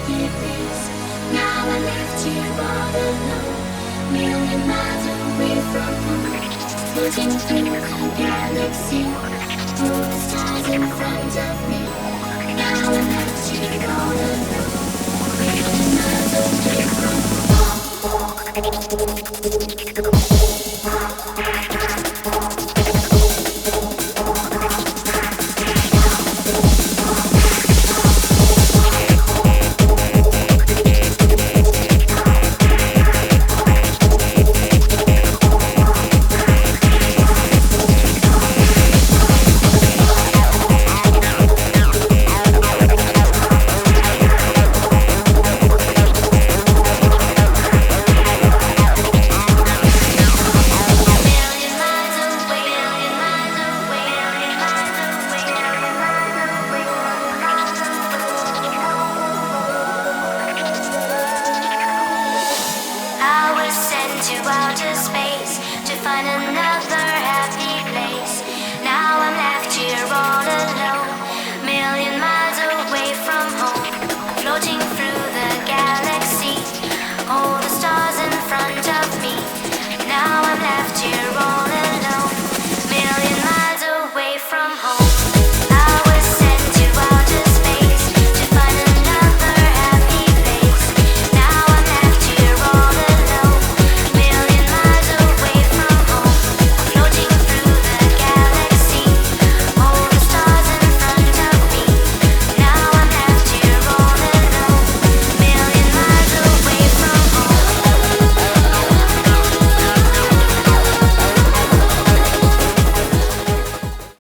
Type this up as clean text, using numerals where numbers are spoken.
happy place. Now I left here all alone, million miles away from home. Looking through the galaxy, all the stars in front of me. Now I left here all alone, million miles away from home. To outer space to find another happy place. Now I'm left here all alone, million miles away from home, floating